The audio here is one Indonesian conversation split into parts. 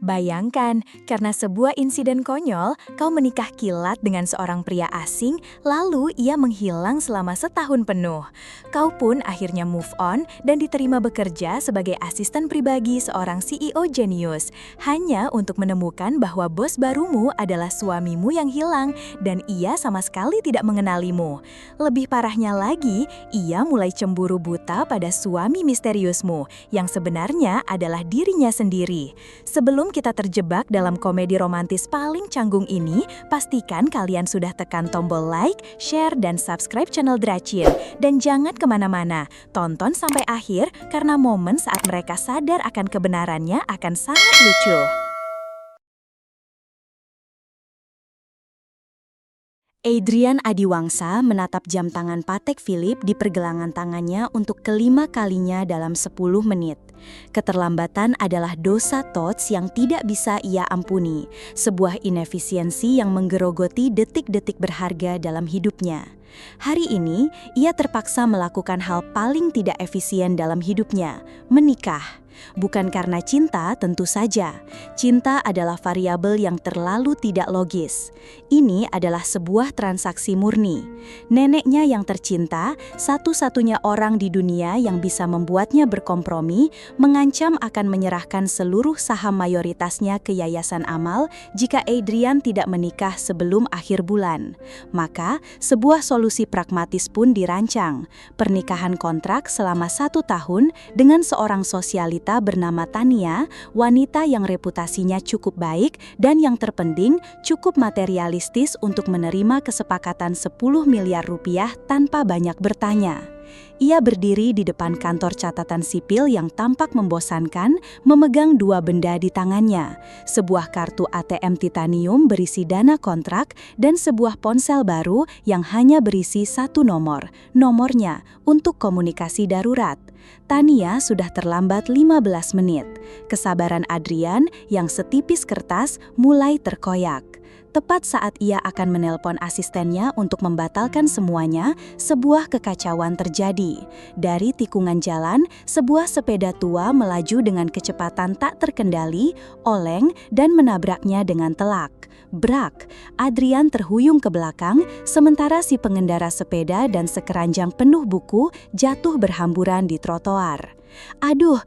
Bayangkan, karena sebuah insiden konyol, kau menikah kilat dengan seorang pria asing, lalu ia menghilang selama setahun penuh. Kau pun akhirnya move on dan diterima bekerja sebagai asisten pribadi seorang CEO jenius, hanya untuk menemukan bahwa bos barumu adalah suamimu yang hilang dan ia sama sekali tidak mengenalimu. Lebih parahnya lagi, ia mulai cemburu buta pada suami misteriusmu, yang sebenarnya adalah dirinya sendiri. Sebelum kita terjebak dalam komedi romantis paling canggung ini, pastikan kalian sudah tekan tombol like, share, dan subscribe channel Dracin. Dan jangan kemana-mana, tonton sampai akhir karena momen saat mereka sadar akan kebenarannya akan sangat lucu. Adrian Adiwangsa menatap jam tangan Patek Philippe di pergelangan tangannya untuk kelima kalinya dalam 10 menit. Keterlambatan adalah dosa tots yang tidak bisa ia ampuni, sebuah inefisiensi yang menggerogoti detik-detik berharga dalam hidupnya. Hari ini, ia terpaksa melakukan hal paling tidak efisien dalam hidupnya, menikah. Bukan karena cinta, tentu saja. Cinta adalah variabel yang terlalu tidak logis. Ini adalah sebuah transaksi murni. Neneknya yang tercinta, satu-satunya orang di dunia yang bisa membuatnya berkompromi, mengancam akan menyerahkan seluruh saham mayoritasnya ke Yayasan Amal jika Adrian tidak menikah sebelum akhir bulan. Maka, sebuah solusi pragmatis pun dirancang. Pernikahan kontrak selama 1 tahun dengan seorang sosialita bernama Tania, wanita yang reputasinya cukup baik dan yang terpenting cukup materialistis untuk menerima kesepakatan 10 miliar rupiah tanpa banyak bertanya. Ia berdiri di depan kantor catatan sipil yang tampak membosankan, memegang 2 benda di tangannya, sebuah kartu ATM titanium berisi dana kontrak dan sebuah ponsel baru yang hanya berisi 1 nomor, nomornya untuk komunikasi darurat. Tania sudah terlambat 15 menit. Kesabaran Adrian yang setipis kertas mulai terkoyak. Tepat saat ia akan menelpon asistennya untuk membatalkan semuanya, sebuah kekacauan terjadi. Dari tikungan jalan, sebuah sepeda tua melaju dengan kecepatan tak terkendali, oleng, dan menabraknya dengan telak. Brak, Adrian terhuyung ke belakang, sementara si pengendara sepeda dan sekeranjang penuh buku jatuh berhamburan di trotoar. "Aduh,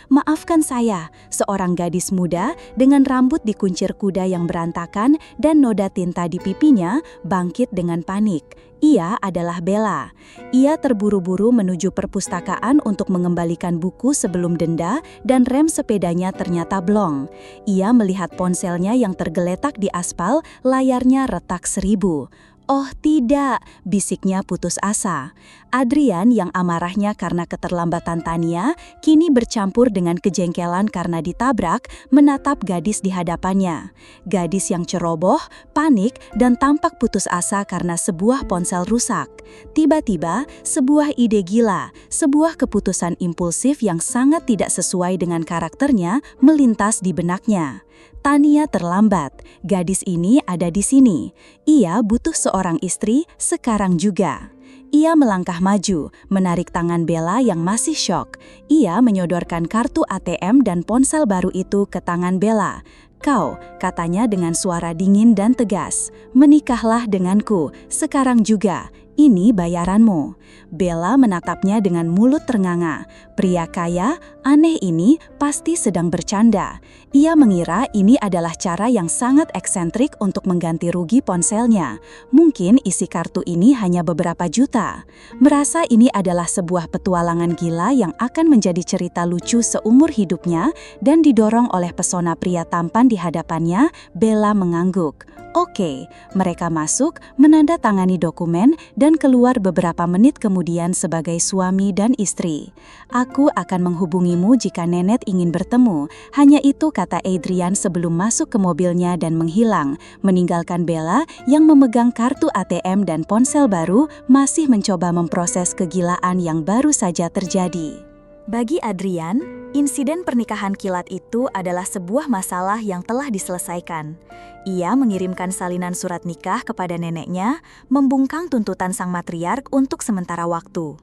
maafkan saya," seorang gadis muda dengan rambut dikuncir kuda yang berantakan dan noda tinta di pipinya bangkit dengan panik. Ia adalah Bella. Ia terburu-buru menuju perpustakaan untuk mengembalikan buku sebelum denda dan rem sepedanya ternyata blong. Ia melihat ponselnya yang tergeletak di aspal, layarnya retak 1000. "Oh tidak," bisiknya putus asa. Adrian yang amarahnya karena keterlambatan Tania, kini bercampur dengan kejengkelan karena ditabrak, menatap gadis di hadapannya. Gadis yang ceroboh, panik, dan tampak putus asa karena sebuah ponsel rusak. Tiba-tiba, sebuah ide gila, sebuah keputusan impulsif yang sangat tidak sesuai dengan karakternya melintas di benaknya. Tania terlambat. Gadis ini ada di sini. Ia butuh seorang istri sekarang juga. Ia melangkah maju, menarik tangan Bella yang masih syok. Ia menyodorkan kartu ATM dan ponsel baru itu ke tangan Bella. "Kau," katanya dengan suara dingin dan tegas, "menikahlah denganku, sekarang juga. Ini bayaranmu." Bella menatapnya dengan mulut ternganga. Pria kaya, aneh ini pasti sedang bercanda. Ia mengira ini adalah cara yang sangat eksentrik untuk mengganti rugi ponselnya. Mungkin isi kartu ini hanya beberapa juta. Merasa ini adalah sebuah petualangan gila yang akan menjadi cerita lucu seumur hidupnya dan didorong oleh pesona pria tampan di hadapannya, Bella mengangguk. Oke, mereka masuk, menandatangani dokumen, dan keluar beberapa menit kemudian sebagai suami dan istri. "Aku akan menghubungimu jika Nenet ingin bertemu." Hanya itu kata Adrian sebelum masuk ke mobilnya dan menghilang, meninggalkan Bella yang memegang kartu ATM dan ponsel baru masih mencoba memproses kegilaan yang baru saja terjadi. Bagi Adrian, insiden pernikahan kilat itu adalah sebuah masalah yang telah diselesaikan. Ia mengirimkan salinan surat nikah kepada neneknya, membungkam tuntutan sang matriark untuk sementara waktu.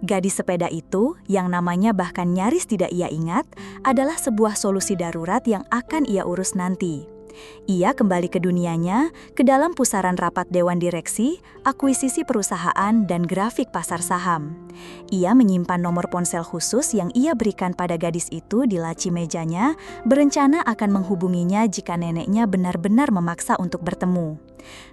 Gadis sepeda itu, yang namanya bahkan nyaris tidak ia ingat, adalah sebuah solusi darurat yang akan ia urus nanti. Ia kembali ke dunianya, ke dalam pusaran rapat dewan direksi, akuisisi perusahaan, dan grafik pasar saham. Ia menyimpan nomor ponsel khusus yang ia berikan pada gadis itu di laci mejanya, berencana akan menghubunginya jika neneknya benar-benar memaksa untuk bertemu.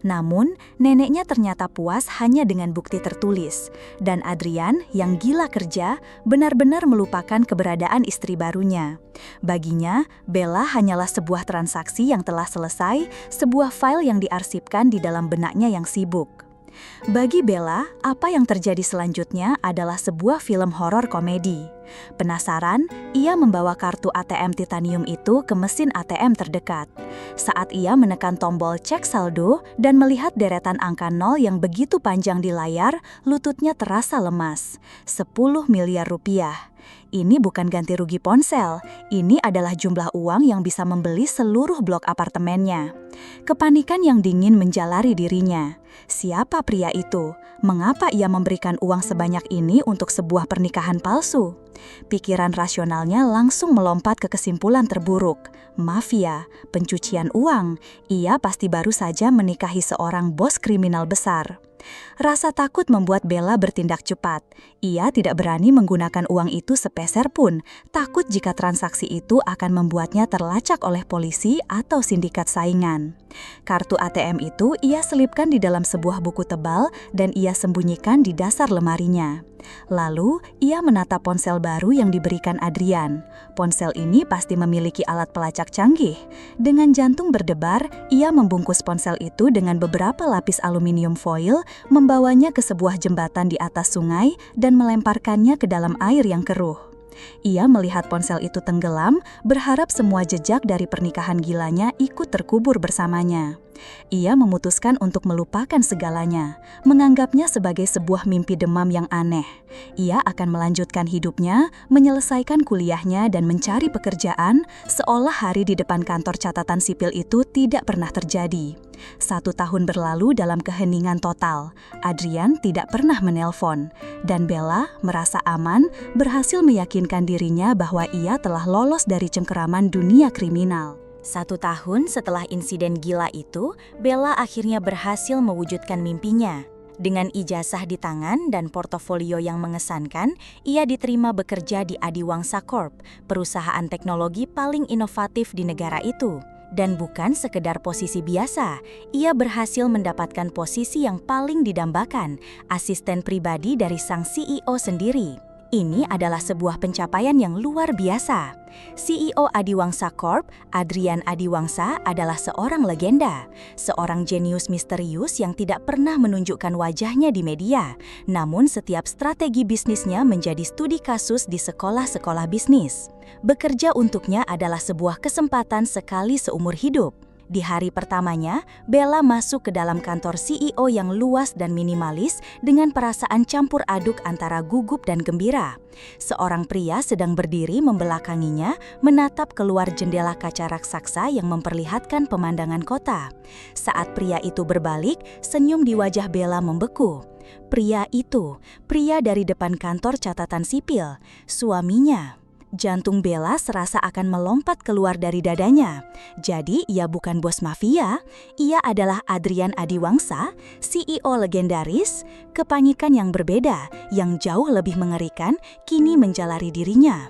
Namun, neneknya ternyata puas hanya dengan bukti tertulis, dan Adrian, yang gila kerja, benar-benar melupakan keberadaan istri barunya. Baginya, Bella hanyalah sebuah transaksi yang telah selesai, sebuah file yang diarsipkan di dalam benaknya yang sibuk. Bagi Bella, apa yang terjadi selanjutnya adalah sebuah film horor komedi. Penasaran, ia membawa kartu ATM titanium itu ke mesin ATM terdekat. Saat ia menekan tombol cek saldo dan melihat deretan angka 0 yang begitu panjang di layar, lututnya terasa lemas. 10 miliar rupiah. Ini bukan ganti rugi ponsel, ini adalah jumlah uang yang bisa membeli seluruh blok apartemennya. Kepanikan yang dingin menjalari dirinya. Siapa pria itu? Mengapa ia memberikan uang sebanyak ini untuk sebuah pernikahan palsu? Pikiran rasionalnya langsung melompat ke kesimpulan terburuk. Mafia, pencucian uang, ia pasti baru saja menikahi seorang bos kriminal besar. Rasa takut membuat Bella bertindak cepat. Ia tidak berani menggunakan uang itu sepeser pun, takut jika transaksi itu akan membuatnya terlacak oleh polisi atau sindikat saingan. Kartu ATM itu ia selipkan di dalam sebuah buku tebal dan ia sembunyikan di dasar lemarinya. Lalu, ia menatap ponsel baru yang diberikan Adrian. Ponsel ini pasti memiliki alat pelacak canggih. Dengan jantung berdebar, ia membungkus ponsel itu dengan beberapa lapis aluminium foil, membawanya ke sebuah jembatan di atas sungai, dan melemparkannya ke dalam air yang keruh. Ia melihat ponsel itu tenggelam, berharap semua jejak dari pernikahan gilanya ikut terkubur bersamanya. Ia memutuskan untuk melupakan segalanya, menganggapnya sebagai sebuah mimpi demam yang aneh. Ia akan melanjutkan hidupnya, menyelesaikan kuliahnya dan mencari pekerjaan, seolah hari di depan kantor catatan sipil itu tidak pernah terjadi. 1 tahun berlalu dalam keheningan total. Adrian tidak pernah menelpon, dan Bella merasa aman, berhasil meyakinkan dirinya bahwa ia telah lolos dari cengkeraman dunia kriminal. 1 tahun setelah insiden gila itu, Bella akhirnya berhasil mewujudkan mimpinya. Dengan ijazah di tangan dan portofolio yang mengesankan, ia diterima bekerja di Adiwangsa Corp, perusahaan teknologi paling inovatif di negara itu. Dan bukan sekedar posisi biasa, ia berhasil mendapatkan posisi yang paling didambakan, asisten pribadi dari sang CEO sendiri. Ini adalah sebuah pencapaian yang luar biasa. CEO Adiwangsa Corp, Adrian Adiwangsa, adalah seorang legenda, seorang jenius misterius yang tidak pernah menunjukkan wajahnya di media. Namun setiap strategi bisnisnya menjadi studi kasus di sekolah-sekolah bisnis. Bekerja untuknya adalah sebuah kesempatan sekali seumur hidup. Di hari pertamanya, Bella masuk ke dalam kantor CEO yang luas dan minimalis dengan perasaan campur aduk antara gugup dan gembira. Seorang pria sedang berdiri membelakanginya, menatap keluar jendela kaca raksasa yang memperlihatkan pemandangan kota. Saat pria itu berbalik, senyum di wajah Bella membeku. Pria itu, pria dari depan kantor catatan sipil, suaminya. Jantung Bella serasa akan melompat keluar dari dadanya. Jadi ia bukan bos mafia, ia adalah Adrian Adiwangsa, CEO legendaris. Kepanikan yang berbeda, yang jauh lebih mengerikan, kini menjalari dirinya.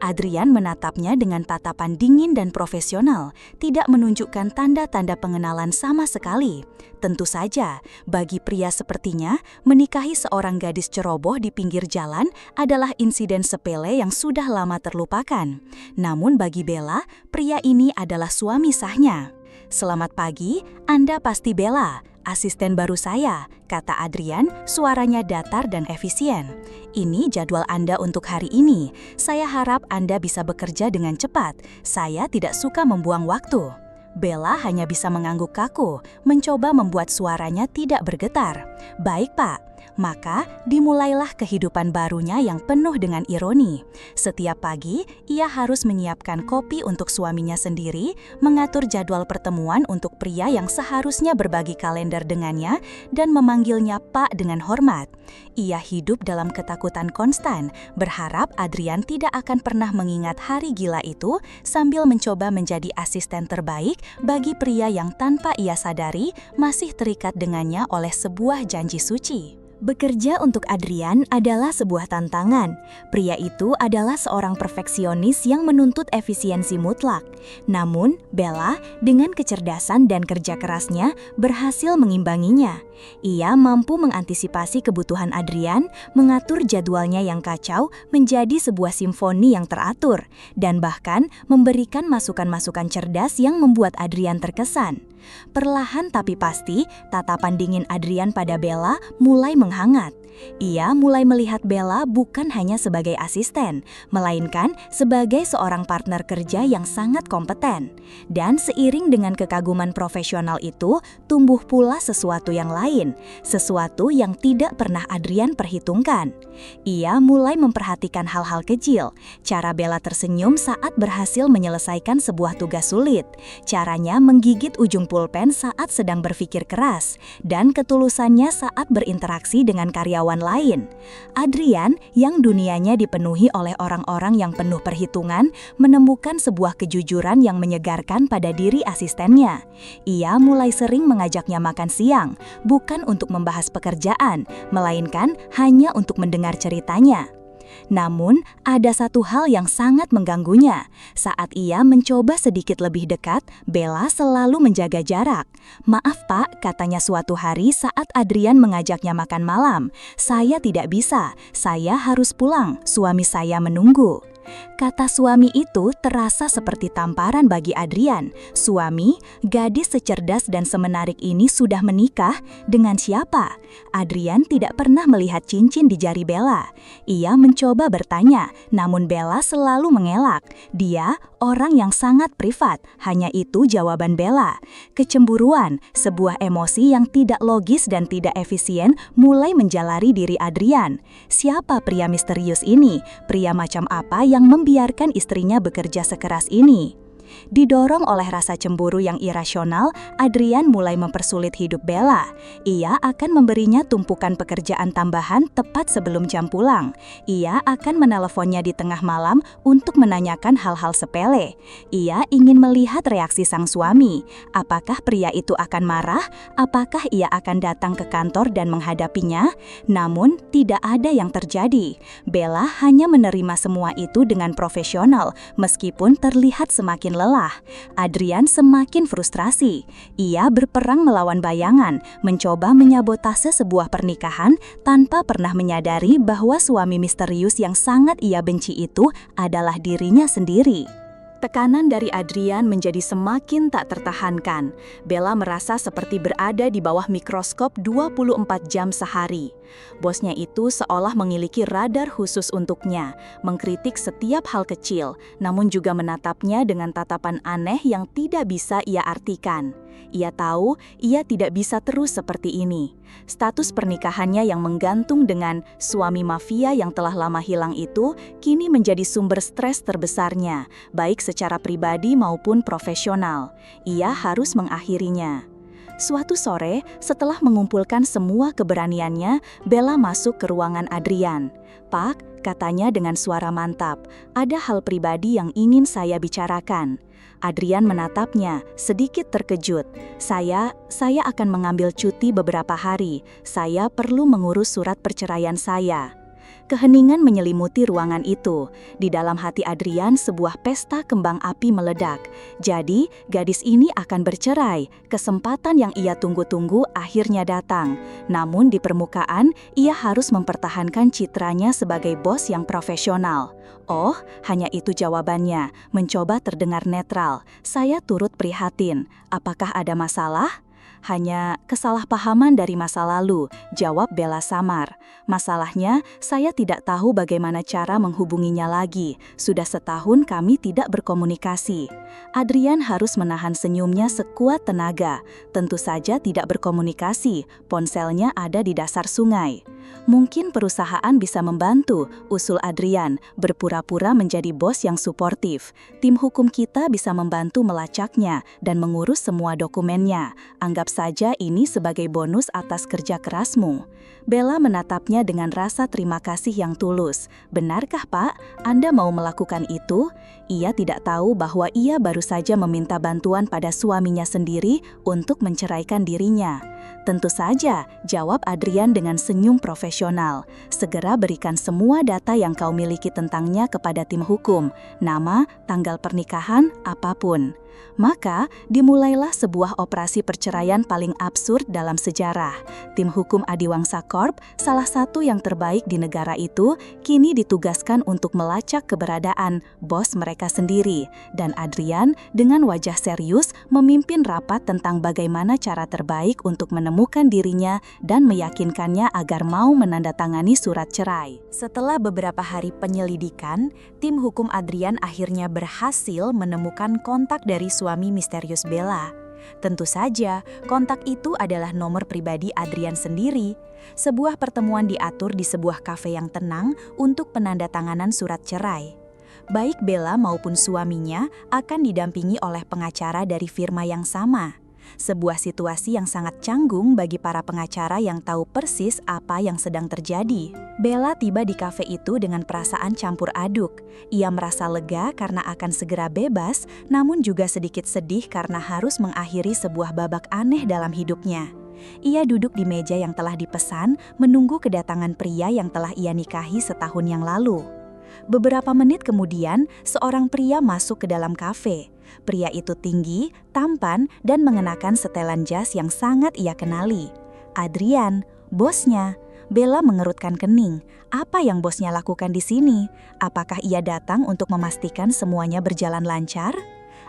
Adrian menatapnya dengan tatapan dingin dan profesional, tidak menunjukkan tanda-tanda pengenalan sama sekali. Tentu saja, bagi pria sepertinya, menikahi seorang gadis ceroboh di pinggir jalan adalah insiden sepele yang sudah lama terlupakan. Namun bagi Bella, pria ini adalah suami sahnya. "Selamat pagi, Anda pasti Bella, asisten baru saya," kata Adrian, suaranya datar dan efisien. "Ini jadwal Anda untuk hari ini. Saya harap Anda bisa bekerja dengan cepat. Saya tidak suka membuang waktu." Bella hanya bisa mengangguk kaku, mencoba membuat suaranya tidak bergetar. "Baik, Pak." Maka dimulailah kehidupan barunya yang penuh dengan ironi. Setiap pagi, ia harus menyiapkan kopi untuk suaminya sendiri, mengatur jadwal pertemuan untuk pria yang seharusnya berbagi kalender dengannya, dan memanggilnya Pak dengan hormat. Ia hidup dalam ketakutan konstan, berharap Adrian tidak akan pernah mengingat hari gila itu sambil mencoba menjadi asisten terbaik bagi pria yang tanpa ia sadari masih terikat dengannya oleh sebuah janji suci. Bekerja untuk Adrian adalah sebuah tantangan. Pria itu adalah seorang perfeksionis yang menuntut efisiensi mutlak. Namun, Bella dengan kecerdasan dan kerja kerasnya berhasil mengimbanginya. Ia mampu mengantisipasi kebutuhan Adrian, mengatur jadwalnya yang kacau menjadi sebuah simfoni yang teratur, dan bahkan memberikan masukan-masukan cerdas yang membuat Adrian terkesan. Perlahan tapi pasti, tatapan dingin Adrian pada Bella mulai menghangat. Ia mulai melihat Bella bukan hanya sebagai asisten, melainkan sebagai seorang partner kerja yang sangat kompeten. Dan seiring dengan kekaguman profesional itu, tumbuh pula sesuatu yang lain, sesuatu yang tidak pernah Adrian perhitungkan. Ia mulai memperhatikan hal-hal kecil, cara Bella tersenyum saat berhasil menyelesaikan sebuah tugas sulit, caranya menggigit ujung pulpen saat sedang berpikir keras, dan ketulusannya saat berinteraksi dengan karyawan lain. Adrian, yang dunianya dipenuhi oleh orang-orang yang penuh perhitungan, menemukan sebuah kejujuran yang menyegarkan pada diri asistennya. Ia mulai sering mengajaknya makan siang, bukan untuk membahas pekerjaan, melainkan hanya untuk mendengar ceritanya. Namun, ada satu hal yang sangat mengganggunya. Saat ia mencoba sedikit lebih dekat, Bella selalu menjaga jarak. "Maaf Pak," katanya suatu hari saat Adrian mengajaknya makan malam. "Saya tidak bisa, saya harus pulang, suami saya menunggu." Kata suami itu terasa seperti tamparan bagi Adrian. Suami, gadis secerdas dan semenarik ini sudah menikah dengan siapa? Adrian tidak pernah melihat cincin di jari Bella. Ia mencoba bertanya, namun Bella selalu mengelak. Dia orang yang sangat privat, hanya itu jawaban Bella. Kecemburuan, sebuah emosi yang tidak logis dan tidak efisien, mulai menjalari diri Adrian. Siapa pria misterius ini? Pria macam apa yang membiarkan istrinya bekerja sekeras ini? Didorong oleh rasa cemburu yang irasional, Adrian mulai mempersulit hidup Bella. Ia akan memberinya tumpukan pekerjaan tambahan tepat sebelum jam pulang. Ia akan meneleponnya di tengah malam untuk menanyakan hal-hal sepele. Ia ingin melihat reaksi sang suami. Apakah pria itu akan marah? Apakah ia akan datang ke kantor dan menghadapinya? Namun, tidak ada yang terjadi. Bella hanya menerima semua itu dengan profesional, meskipun terlihat semakin lelah. Adrian semakin frustrasi. Ia berperang melawan bayangan, mencoba menyabotase sebuah pernikahan tanpa pernah menyadari bahwa suami misterius yang sangat ia benci itu adalah dirinya sendiri. Tekanan dari Adrian menjadi semakin tak tertahankan. Bella merasa seperti berada di bawah mikroskop 24 jam sehari. Bosnya itu seolah memiliki radar khusus untuknya, mengkritik setiap hal kecil, namun juga menatapnya dengan tatapan aneh yang tidak bisa ia artikan. Ia tahu ia tidak bisa terus seperti ini. Status pernikahannya yang menggantung dengan suami mafia yang telah lama hilang itu kini menjadi sumber stres terbesarnya, baik secara pribadi maupun profesional. Ia harus mengakhirinya. Suatu sore, setelah mengumpulkan semua keberaniannya, Bella masuk ke ruangan Adrian. "Pak," katanya dengan suara mantap, "ada hal pribadi yang ingin saya bicarakan." Adrian menatapnya, sedikit terkejut. Saya akan mengambil cuti beberapa hari. Saya perlu mengurus surat perceraian saya." Keheningan menyelimuti ruangan itu. Di dalam hati Adrian, sebuah pesta kembang api meledak. Jadi, gadis ini akan bercerai. Kesempatan yang ia tunggu-tunggu akhirnya datang. Namun di permukaan, ia harus mempertahankan citranya sebagai bos yang profesional. "Oh, hanya itu jawabannya." Mencoba terdengar netral. "Saya turut prihatin. Apakah ada masalah?" "Hanya kesalahpahaman dari masa lalu," jawab Bella samar. "Masalahnya, saya tidak tahu bagaimana cara menghubunginya lagi. Sudah setahun kami tidak berkomunikasi." Adrian harus menahan senyumnya sekuat tenaga. Tentu saja tidak berkomunikasi, ponselnya ada di dasar sungai. Mungkin perusahaan bisa membantu, usul Adrian, berpura-pura menjadi bos yang suportif. Tim hukum kita bisa membantu melacaknya dan mengurus semua dokumennya. Anggap saja ini sebagai bonus atas kerja kerasmu. Bella menatapnya dengan rasa terima kasih yang tulus. Benarkah, Pak? Anda mau melakukan itu? Ia tidak tahu bahwa ia baru saja meminta bantuan pada suaminya sendiri untuk menceraikan dirinya. Tentu saja, jawab Adrian dengan senyum profesional. Segera berikan semua data yang kau miliki tentangnya kepada tim hukum, nama, tanggal pernikahan, apapun. Maka, dimulailah sebuah operasi perceraian paling absurd dalam sejarah. Tim hukum Adiwangsa Corp, salah satu yang terbaik di negara itu, kini ditugaskan untuk melacak keberadaan bos mereka sendiri. Dan Adrian, dengan wajah serius, memimpin rapat tentang bagaimana cara terbaik untuk menemukan dirinya dan meyakinkannya agar mau menandatangani surat cerai. Setelah beberapa hari penyelidikan, tim hukum Adrian akhirnya berhasil menemukan kontak dari suami misterius Bella. Tentu saja, kontak itu adalah nomor pribadi Adrian sendiri. Sebuah pertemuan diatur di sebuah kafe yang tenang untuk penandatanganan surat cerai. Baik Bella maupun suaminya akan didampingi oleh pengacara dari firma yang sama. Sebuah situasi yang sangat canggung bagi para pengacara yang tahu persis apa yang sedang terjadi. Bella tiba di kafe itu dengan perasaan campur aduk. Ia merasa lega karena akan segera bebas, namun juga sedikit sedih karena harus mengakhiri sebuah babak aneh dalam hidupnya. Ia duduk di meja yang telah dipesan, menunggu kedatangan pria yang telah ia nikahi setahun yang lalu. Beberapa menit kemudian, seorang pria masuk ke dalam kafe. Pria itu tinggi, tampan, dan mengenakan setelan jas yang sangat ia kenali. Adrian, bosnya. Bella mengerutkan kening. Apa yang bosnya lakukan di sini? Apakah ia datang untuk memastikan semuanya berjalan lancar?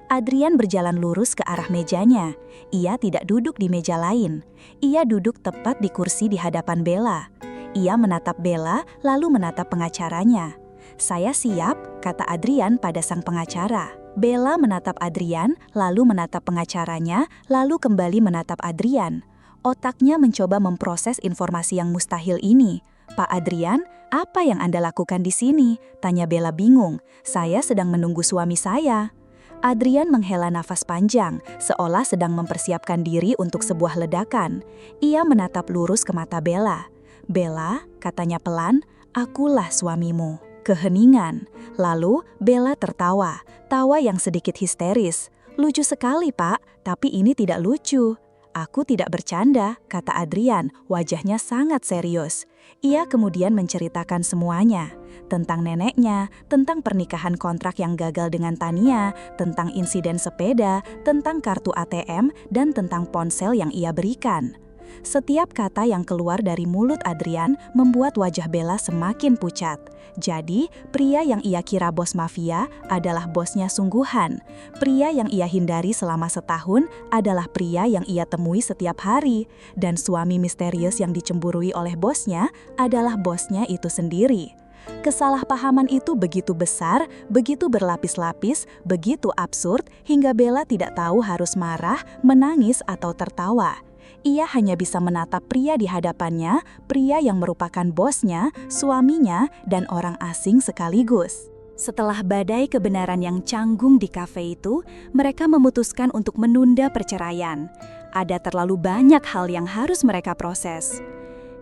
Adrian berjalan lurus ke arah mejanya. Ia tidak duduk di meja lain. Ia duduk tepat di kursi di hadapan Bella. Ia menatap Bella, lalu menatap pengacaranya. "Saya siap," kata Adrian pada sang pengacara. Bella menatap Adrian, lalu menatap pengacaranya, lalu kembali menatap Adrian. Otaknya mencoba memproses informasi yang mustahil ini. "Pak Adrian, apa yang Anda lakukan di sini?" tanya Bella bingung. "Saya sedang menunggu suami saya." Adrian menghela nafas panjang, seolah sedang mempersiapkan diri untuk sebuah ledakan. Ia menatap lurus ke mata Bella. "Bella," katanya pelan, "akulah suamimu." Keheningan. Lalu Bella tertawa, tawa yang sedikit histeris. "Lucu sekali, Pak, tapi ini tidak lucu." "Aku tidak bercanda," kata Adrian, wajahnya sangat serius. Ia kemudian menceritakan semuanya. Tentang neneknya, tentang pernikahan kontrak yang gagal dengan Tania, tentang insiden sepeda, tentang kartu ATM, dan tentang ponsel yang ia berikan. Setiap kata yang keluar dari mulut Adrian membuat wajah Bella semakin pucat. Jadi, pria yang ia kira bos mafia adalah bosnya sungguhan. Pria yang ia hindari selama setahun adalah pria yang ia temui setiap hari. Dan suami misterius yang dicemburui oleh bosnya adalah bosnya itu sendiri. Kesalahpahaman itu begitu besar, begitu berlapis-lapis, begitu absurd, hingga Bella tidak tahu harus marah, menangis, atau tertawa. Ia hanya bisa menatap pria di hadapannya, pria yang merupakan bosnya, suaminya, dan orang asing sekaligus. Setelah badai kebenaran yang canggung di kafe itu, mereka memutuskan untuk menunda perceraian. Ada terlalu banyak hal yang harus mereka proses.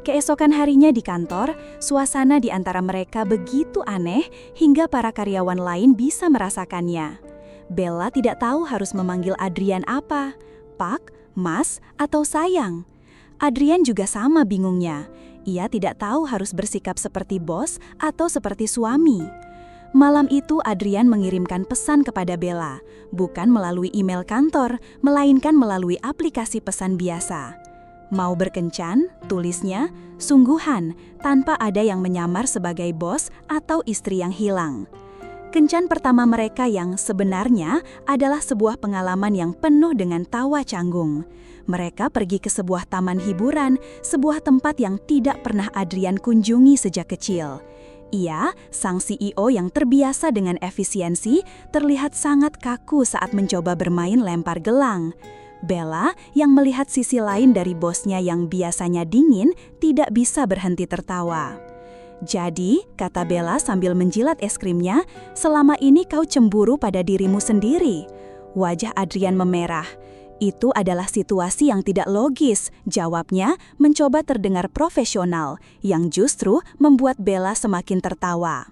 Keesokan harinya di kantor, suasana di antara mereka begitu aneh hingga para karyawan lain bisa merasakannya. Bella tidak tahu harus memanggil Adrian apa, Pak, Mas, atau sayang. Adrian juga sama bingungnya. Ia tidak tahu harus bersikap seperti bos atau seperti suami. Malam itu Adrian mengirimkan pesan kepada Bella, bukan melalui email kantor, melainkan melalui aplikasi pesan biasa. "Mau berkencan?" tulisnya, sungguhan, tanpa ada yang menyamar sebagai bos atau istri yang hilang. Kencan pertama mereka yang sebenarnya adalah sebuah pengalaman yang penuh dengan tawa canggung. Mereka pergi ke sebuah taman hiburan, sebuah tempat yang tidak pernah Adrian kunjungi sejak kecil. Ia, sang CEO yang terbiasa dengan efisiensi, terlihat sangat kaku saat mencoba bermain lempar gelang. Bella, yang melihat sisi lain dari bosnya yang biasanya dingin, tidak bisa berhenti tertawa. "Jadi," kata Bella sambil menjilat es krimnya, "selama ini kau cemburu pada dirimu sendiri." Wajah Adrian memerah. "Itu adalah situasi yang tidak logis," jawabnya, mencoba terdengar profesional, yang justru membuat Bella semakin tertawa.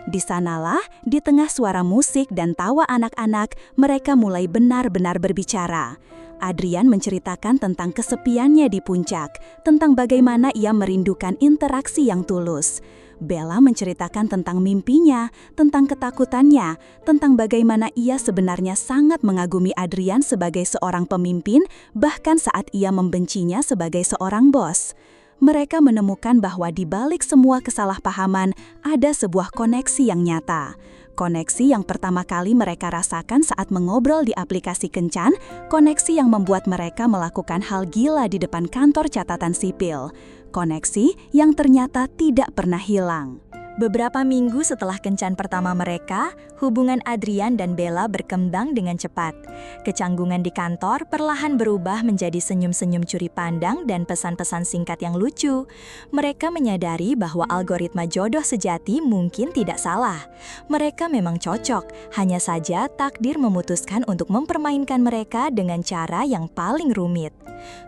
Di sanalah, di tengah suara musik dan tawa anak-anak, mereka mulai benar-benar berbicara. Adrian menceritakan tentang kesepiannya di puncak, tentang bagaimana ia merindukan interaksi yang tulus. Bella menceritakan tentang mimpinya, tentang ketakutannya, tentang bagaimana ia sebenarnya sangat mengagumi Adrian sebagai seorang pemimpin, bahkan saat ia membencinya sebagai seorang bos. Mereka menemukan bahwa di balik semua kesalahpahaman ada sebuah koneksi yang nyata. Koneksi yang pertama kali mereka rasakan saat mengobrol di aplikasi kencan, koneksi yang membuat mereka melakukan hal gila di depan kantor catatan sipil. Koneksi yang ternyata tidak pernah hilang. Beberapa minggu setelah kencan pertama mereka, hubungan Adrian dan Bella berkembang dengan cepat. Kecanggungan di kantor perlahan berubah menjadi senyum-senyum curi pandang dan pesan-pesan singkat yang lucu. Mereka menyadari bahwa algoritma jodoh sejati mungkin tidak salah. Mereka memang cocok, hanya saja takdir memutuskan untuk mempermainkan mereka dengan cara yang paling rumit.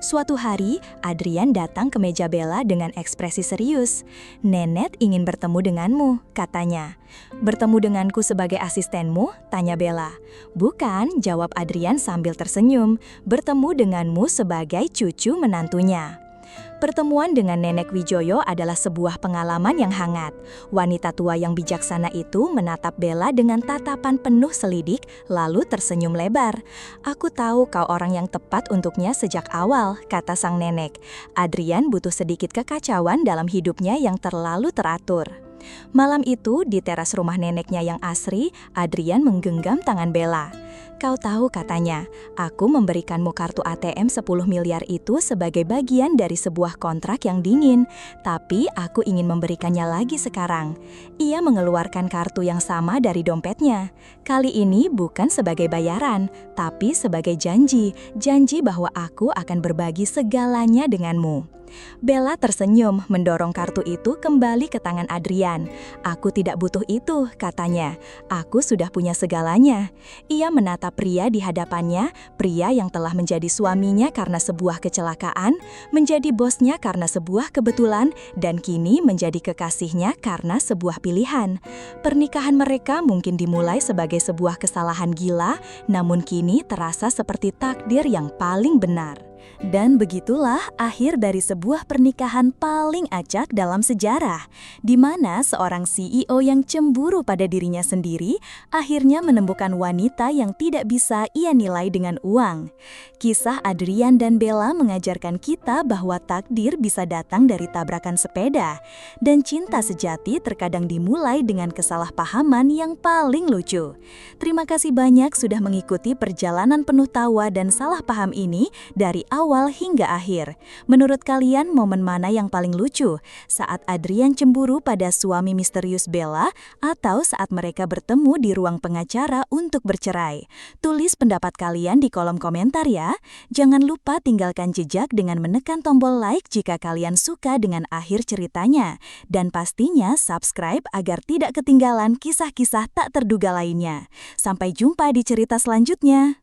Suatu hari, Adrian datang ke meja Bella dengan ekspresi serius. "Nenet ingin bertemu denganmu," katanya. "Bertemu denganku sebagai asistenmu?" tanya Bella. "Bukan," jawab Adrian sambil tersenyum. "Bertemu denganmu sebagai cucu menantunya." Pertemuan dengan Nenek Wijoyo adalah sebuah pengalaman yang hangat. Wanita tua yang bijaksana itu menatap Bella dengan tatapan penuh selidik, lalu tersenyum lebar. "Aku tahu kau orang yang tepat untuknya sejak awal," kata sang nenek. "Adrian butuh sedikit kekacauan dalam hidupnya yang terlalu teratur." Malam itu, di teras rumah neneknya yang asri, Adrian menggenggam tangan Bella. "Kau tahu," katanya, "aku memberikanmu kartu ATM 10 miliar itu sebagai bagian dari sebuah kontrak yang dingin, tapi aku ingin memberikannya lagi sekarang." Ia mengeluarkan kartu yang sama dari dompetnya. "Kali ini bukan sebagai bayaran, tapi sebagai janji bahwa aku akan berbagi segalanya denganmu." Bella tersenyum, mendorong kartu itu kembali ke tangan Adrian. "Aku tidak butuh itu," katanya. "Aku sudah punya segalanya." Ia menatap pria di hadapannya, pria yang telah menjadi suaminya karena sebuah kecelakaan, menjadi bosnya karena sebuah kebetulan, dan kini menjadi kekasihnya karena sebuah pilihan. Pernikahan mereka mungkin dimulai sebagai sebuah kesalahan gila, namun kini terasa seperti takdir yang paling benar. Dan begitulah akhir dari sebuah pernikahan paling acak dalam sejarah, di mana seorang CEO yang cemburu pada dirinya sendiri akhirnya menemukan wanita yang tidak bisa ia nilai dengan uang. Kisah Adrian dan Bella mengajarkan kita bahwa takdir bisa datang dari tabrakan sepeda, dan cinta sejati terkadang dimulai dengan kesalahpahaman yang paling lucu. Terima kasih banyak sudah mengikuti perjalanan penuh tawa dan salah paham ini dari awal hingga akhir. Menurut kalian momen mana yang paling lucu? Saat Adrian cemburu pada suami misterius Bella atau saat mereka bertemu di ruang pengacara untuk bercerai? Tulis pendapat kalian di kolom komentar ya. Jangan lupa tinggalkan jejak dengan menekan tombol like jika kalian suka dengan akhir ceritanya. Dan pastinya subscribe agar tidak ketinggalan kisah-kisah tak terduga lainnya. Sampai jumpa di cerita selanjutnya.